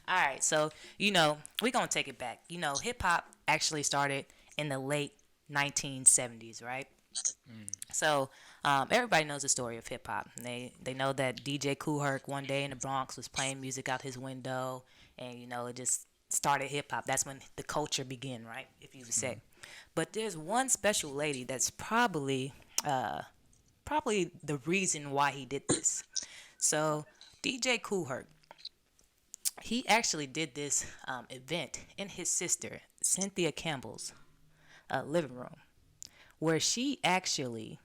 All right, so we're gonna take it back. Hip hop actually started in the late 1970s, right? So everybody knows the story of hip hop. They know that DJ Kool Herc one day in the Bronx was playing music out his window, and it just started hip hop. That's when the culture began, right? If you would say. But there's one special lady that's probably the reason why he did this. So DJ Kool Herc, he actually did this event in his sister Cynthia Campbell's living room, where she actually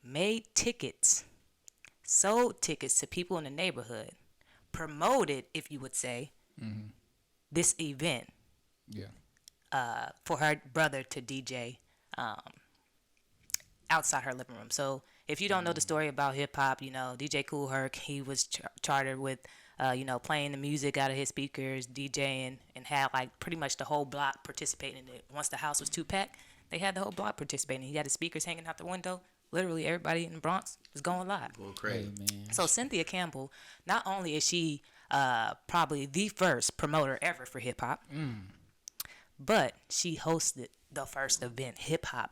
made tickets, sold tickets to people in the neighborhood, promoted, if you would say, this event Yeah. for her brother to DJ outside her living room. So if you don't know the story about hip hop, DJ Kool Herc, he was chartered with, playing the music out of his speakers, DJing, and had like pretty much the whole block participating in it. Once the house was two packed, they had the whole block participating. He had the speakers hanging out the window. Literally everybody in the Bronx was going live. Going Hey crazy. man. So Cynthia Campbell, not only is she probably the first promoter ever for hip hop, but she hosted the first event,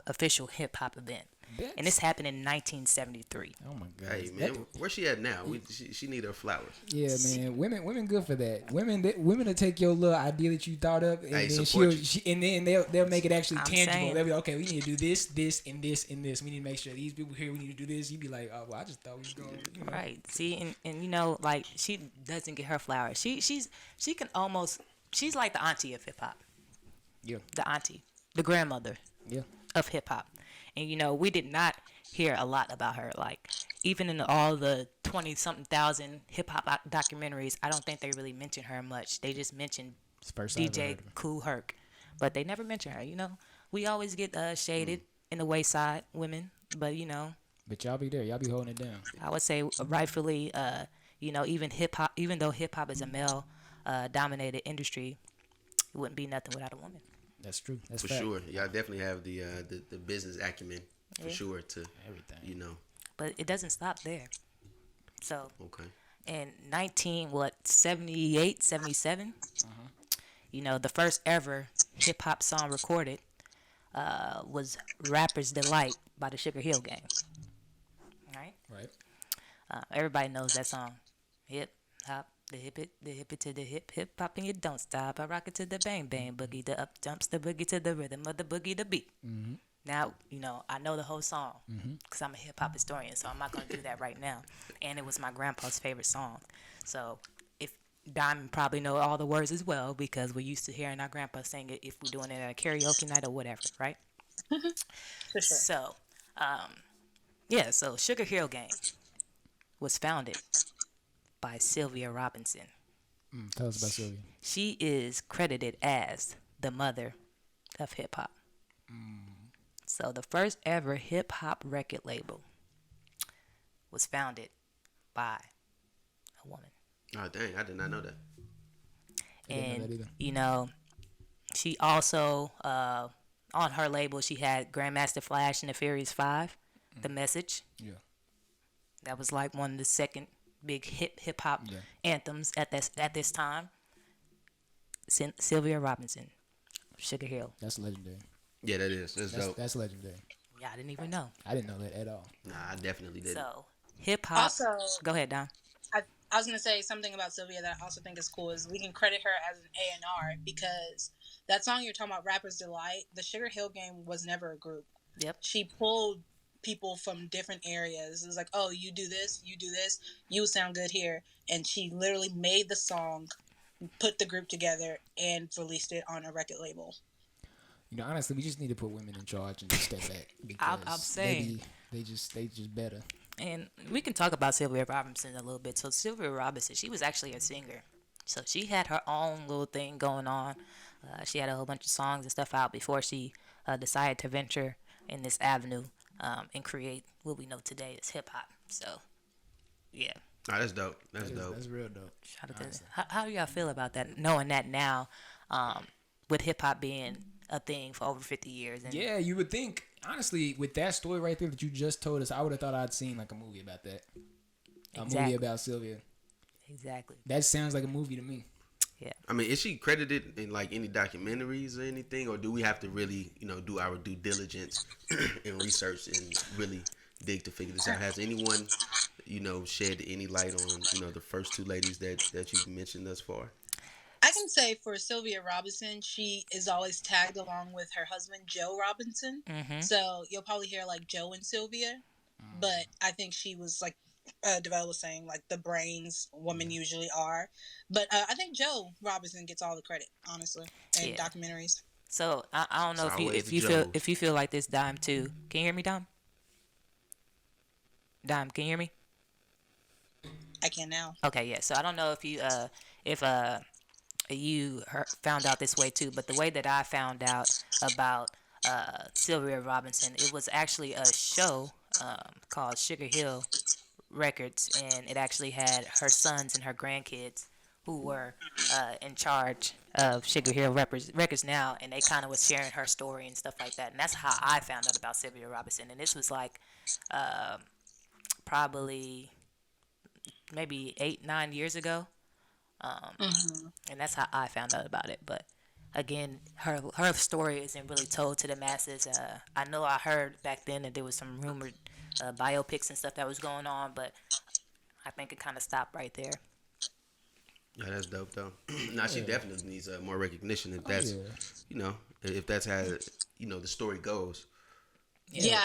official hip hop event, and this That's happened in 1973. oh my Hey god. man, where's she at now? She need her flowers. Yeah, man. Women good for that. Women will take your little idea that you thought up, and Hey, then support you. and then they'll make it actually I'm tangible. saying. They'll be okay. We need to do this, this, and this, and this. We need to make sure these people here. We need to do this. You'd be like, oh, well, I just thought we was going. Right. See, and like she doesn't get her flowers. She can almost she's like the auntie of hip hop. Yeah, The auntie, the grandmother yeah. of hip hop. And we did not hear a lot about her. Like even in all the 20 something thousand hip hop documentaries, I don't think they really mention her much. They just mentioned It's the first I ever DJ heard of her. Kool Herc, but they never mention her. We always get shaded in the wayside women, but But y'all be there. Y'all be holding it down. I would say rightfully, even hip hop, even though hip hop is a male dominated industry, it wouldn't be nothing without a woman. That's true. That's For fact. sure. Y'all definitely have the business acumen for Yeah. sure to Everything. But it doesn't stop there. So Okay. in 78, 77, the first ever hip hop song recorded was "Rapper's Delight" by the Sugar Hill Gang. Right? Right. Everybody knows that song. Hip hop, the hip it to the hip hop, and you don't stop. I rock it to the bang bang boogie, the up jumps the boogie to the rhythm of the boogie the beat. Now, I know the whole song because I'm a hip hop historian, so I'm not going to do that right now. And it was my grandpa's favorite song. So if Diamond probably know all the words as well because we're used to hearing our grandpa sing it if we're doing it at a karaoke night or whatever, right? For sure. So, yeah, so Sugar Hill Gang was founded by Sylvia Robinson. Tell us about Sylvia. She is credited as the mother of hip hop. So the first ever hip hop record label was founded by a woman. Oh dang, I did not know that. I didn't know that And either. she also on her label she had Grandmaster Flash and the Furious Five, The Message. Yeah. That was like one of the second big hip hop Yeah. anthems at this time. Sylvia Robinson, Sugar Hill. That's legendary. Yeah, that is. That's dope. That's legendary. Yeah, I didn't even know. I didn't know that at all. Nah, I definitely did. So hip hop. Also, Go ahead, Don. I was gonna say something about Sylvia that I also think is cool is we can credit her as an A&R because that song you're talking about, "Rapper's Delight," the Sugar Hill Gang was never a group. Yep. She pulled people from different areas. It was like, oh, you do this, you sound good here, and she literally made the song, put the group together, and released it on a record label. Honestly, we just need to put women in charge and just step back because I'm saying. they just better. And we can talk about Sylvia Robinson a little bit. So Sylvia Robinson, she was actually a singer. So she had her own little thing going on. She had a whole bunch of songs and stuff out before she decided to venture in this avenue and create what we know today as hip hop. So, yeah. Oh, that's dope. That's dope. That's real dope. Shout out to how do y'all feel about that? Knowing that now, with hip hop being a thing for over 50 years. And Yeah, you would think, honestly, with that story right there that you just told us, I would have thought I'd seen like a movie about that. A movie Exactly. about Sylvia. Exactly. That sounds like a movie to me. Yeah. I mean, is she credited in like any documentaries or anything, or do we have to really, do our due diligence and research and really dig to figure this out? Has anyone, shed any light on, the first two ladies that you've mentioned thus far? I can say for Sylvia Robinson, she is always tagged along with her husband, Joe Robinson. Mm-hmm. So you'll probably hear like Joe and Sylvia. But I think she was like Davell was saying, like the brains women usually are. But I think Joe Robinson gets all the credit, honestly, in Yeah. documentaries. So I don't know It's if you always if the you feel Joes. if you feel like this, Dime, too. Can you hear me, Dime? Dime, can you hear me? I can now. Okay, yeah. So I don't know if you found out this way too, but the way that I found out about Sylvia Robinson, it was actually a show called Sugar Hill Records, and it actually had her sons and her grandkids who were in charge of Sugar Hill Records now, and they kind of was sharing her story and stuff like that. And that's how I found out about Sylvia Robinson. And this was like probably maybe 8-9 years ago. And that's how I found out about it. But again, her story isn't really told to the masses. I know I heard back then that there was some rumored biopics and stuff that was going on, but I think it kind of stopped right there. Yeah, that's dope though. Now she definitely needs more recognition if that's, Yeah. if that's how the story goes. Yeah,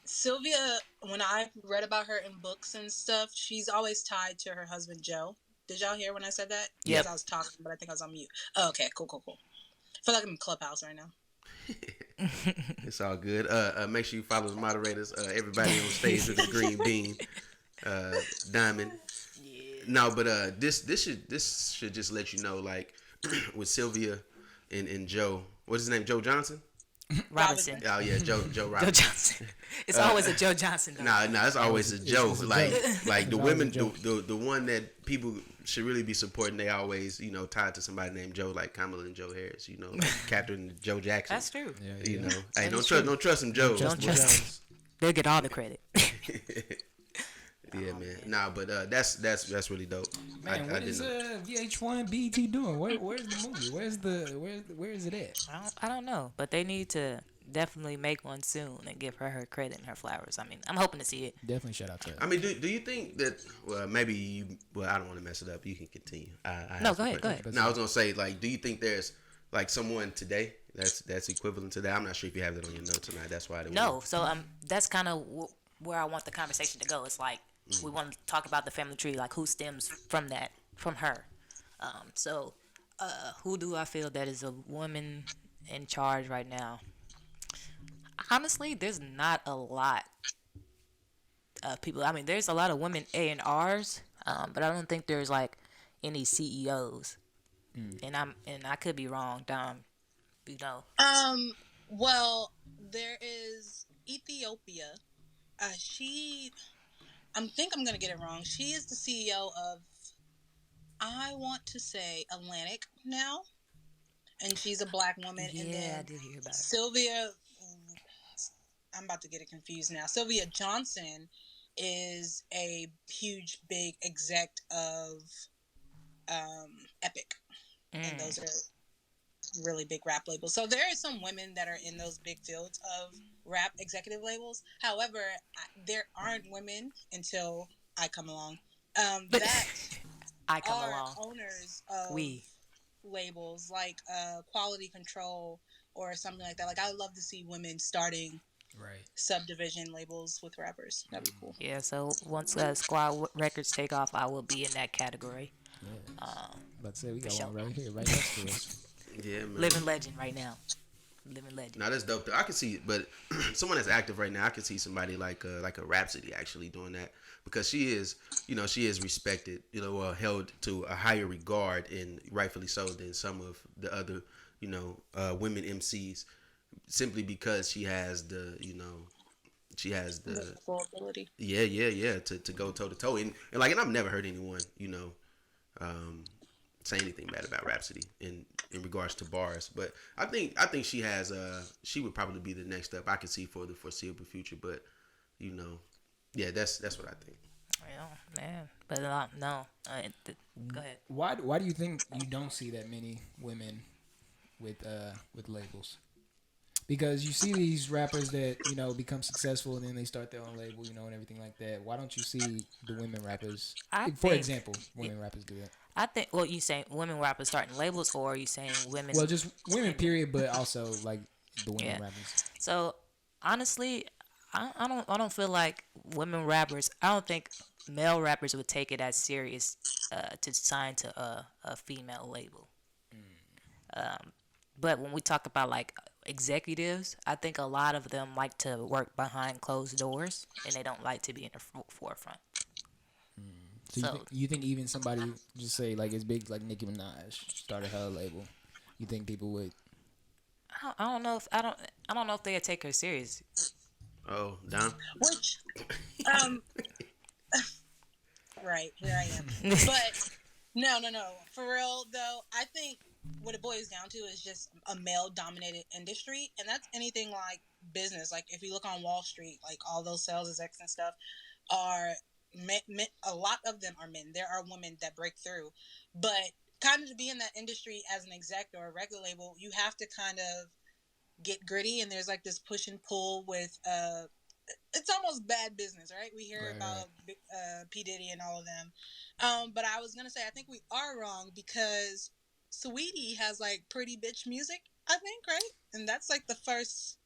Sylvia, when I read about her in books and stuff, she's always tied to her husband Joe. Did y'all hear when I said that? Yep. Because I was talking, but I think I was on mute. Oh, okay, cool. I feel like I'm in Clubhouse right now. It's all good. Make sure you follow the moderators. Everybody on stage with the green bean, Diamond. Yeah. No, but this should just let you know, like with Sylvia and Joe. What's his name? Joe Johnson. Robinson. Oh yeah, Joe Joe Robinson. Johnson. It's always a Joe Johnson though. Nah, it's always a Joe. it's a Like joke. like the It's always women, a joke. the one that people should really be supporting. They always tied to somebody named Joe, like Campbell and Joe Harris. Like Captain Joe Jackson. That's true. Hey, That don't is trust true. don't trust them Joes. Don't trust. They'll get all the credit. Yeah, man. Nah, but that's really dope. Man, what is VH1 BET doing? Where's the movie? Where is it at? I don't know, but they need to definitely make one soon and give her credit and her flowers. I mean, I'm hoping to see it. Definitely shout out to her. I mean, do you think that? Well, maybe you. Well, I don't want to mess it up. You can continue. No, go ahead. No, I was gonna say, like, do you think there's like someone today that's equivalent to that? I'm not sure if you have that on your notes tonight. That's why I didn't. No, so that's kind of where I want the conversation to go. It's like we want to talk about the family tree, like who stems from that, from her. So who do I feel that is a woman in charge right now? Honestly, there's not a lot of people. I mean, there's a lot of women A&Rs, but I don't think there's like any CEOs. And I could be wrong, Dom. Well, there is Ethiopia. I think I'm gonna get it wrong. She is the CEO of, I want to say, Atlantic now, and she's a black woman. Yeah, and then I did hear about it. Sylvia, I'm about to get it confused now. Sylvia Johnson is a huge, big exec of Epic, and those are really big rap labels. So there are some women that are in those big fields of rap executive labels. However, there aren't women until I come along. That I come are along. owners of labels like Quality Control or something like that. Like, I would love to see women starting subdivision labels with rappers. That'd be cool. Yeah, so once Squad Records take off, I will be in that category. Yeah. About to say, we got sure. one right here, right next to us. Yeah, man. Living legend right now. Living legend. Now that's dope. I can see, but someone that's active right now, I can see somebody like a Rhapsody actually doing that, because she is respected, held to a higher regard, and rightfully so, than some of the other, women MCs, simply because she has the Full ability. yeah to go toe to toe, and I've never heard anyone say anything bad about Rhapsody in regards to bars, but I think she has she would probably be the next up I could see for the foreseeable future, but yeah, that's what I think. man. But no. Go ahead. Why do you think you don't see that many women with labels? Because you see these rappers that, become successful and then they start their own label, and everything like that. Why don't you see the women rappers? For example, women rappers do that. I think. Well, you saying women rappers starting labels, or are you saying women? Well, just women, period, but also like the women rappers. So honestly, I don't feel like women rappers. I don't think male rappers would take it as serious to sign to a female label. But when we talk about like executives, I think a lot of them like to work behind closed doors and they don't like to be in the forefront. So you think even somebody, just say like as big like Nicki Minaj started her label, you think people would? I don't know if I don't know if they'd take her serious. Oh, Dom. Which, right, here I am. But no. For real though, I think what it boils down to is just a male-dominated industry, and that's anything like business. Like if you look on Wall Street, like all those sales execs and stuff are men, a lot of them are men. There are women that break through, but kind of to be in that industry as an exec or a record label, you have to kind of get gritty, and there's like this push and pull with it's almost bad business, right? We hear about P. Diddy and all of them, but I was gonna say I think we are wrong because Saweetie has like pretty bitch music, I think, right? And that's like the first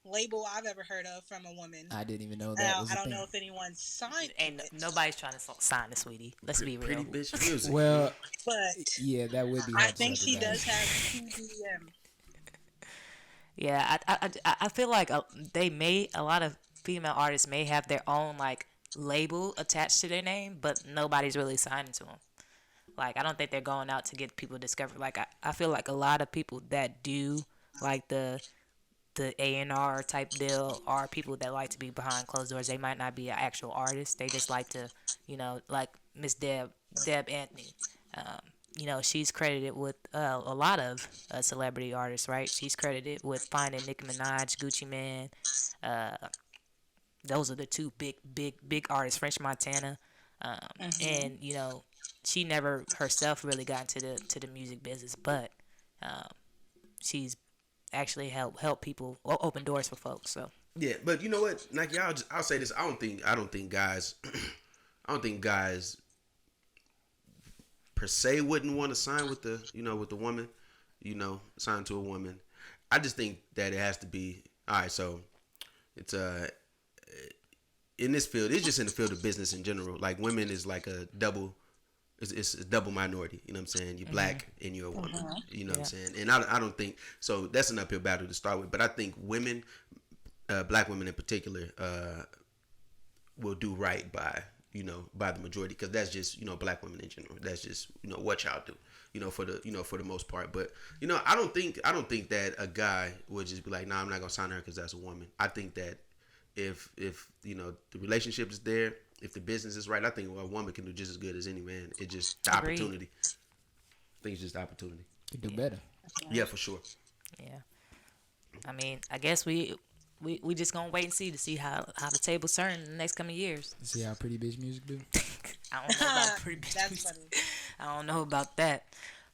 label I've ever heard of from a woman. I didn't even know that was a I don't thing. know if anyone signed Ain't it. nobody's trying to sign the Sweetie. Let's be real. Pretty bitch music. Well, But yeah, that would be. I think she does have PDM. Yeah, I feel like a lot of female artists may have their own like label attached to their name, but nobody's really signing to them. Like I don't think they're going out to get people discovered. Like I feel like a lot of people that do like the A&R type deal are people that like to be behind closed doors. They might not be an actual artist. They just like to, like Miss Deb Anthony. She's credited with a lot of celebrity artists, right? She's credited with finding Nicki Minaj, Gucci Mane. Those are the two big artists, French Montana. And, she never herself really got into the music business, but she's actually help people open doors for folks. So Yeah, but you know what, Nike? I'll say this. I don't think guys per se wouldn't want to sign with the woman, sign to a woman. I just think that it has to be all right. So it's in this field, it's just in the field of business in general. Like women is like a double. It's a double minority. You know what I'm saying? You're black and you're a woman. You know what I'm saying? And I don't think so. That's an uphill battle to start with. But I think women, black women in particular, will do right by the majority, because that's just black women in general. That's just what y'all do. For the most part. But I don't think that a guy would just be like, nah, I'm not gonna sign her because that's a woman. I think that if the relationship is there, if the business is right, I think a woman can do just as good as any man. It's just the opportunity. I think it's just the opportunity. You do better. Yeah, for sure. yeah, I mean, I guess we just gonna wait and see how the tables turn in the next coming years. See how pretty bitch music do. I don't know about pretty bitch That's music. funny. I don't know about that.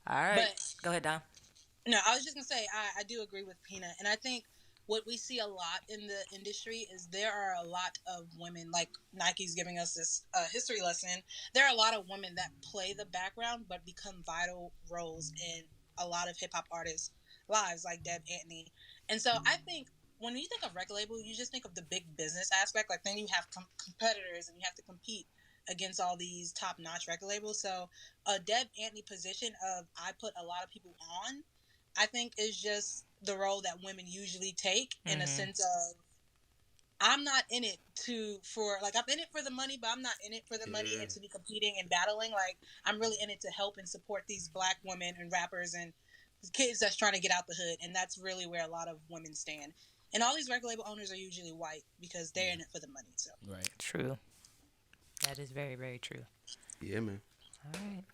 All right, go ahead, Dom. No, I was just gonna say I do agree with Peanut, and I think what we see a lot in the industry is there are a lot of women, like Nike's giving us this history lesson. There are a lot of women that play the background but become vital roles in a lot of hip hop artists' lives, like Deb Antony. And so I think when you think of record label, you just think of the big business aspect. Like then you have competitors and you have to compete against all these top-notch record labels. So a Deb Antony position of I put a lot of people on, I think is just the role that women usually take in a sense of I'm not in it I'm in it for the money, but I'm not in it for the money and to be competing and battling. Like I'm really in it to help and support these black women and rappers and kids that's trying to get out the hood, and that's really where a lot of women stand. And all these record label owners are usually white because they're in it for the money. So Right. True. That is very, very true. Yeah, man. All right.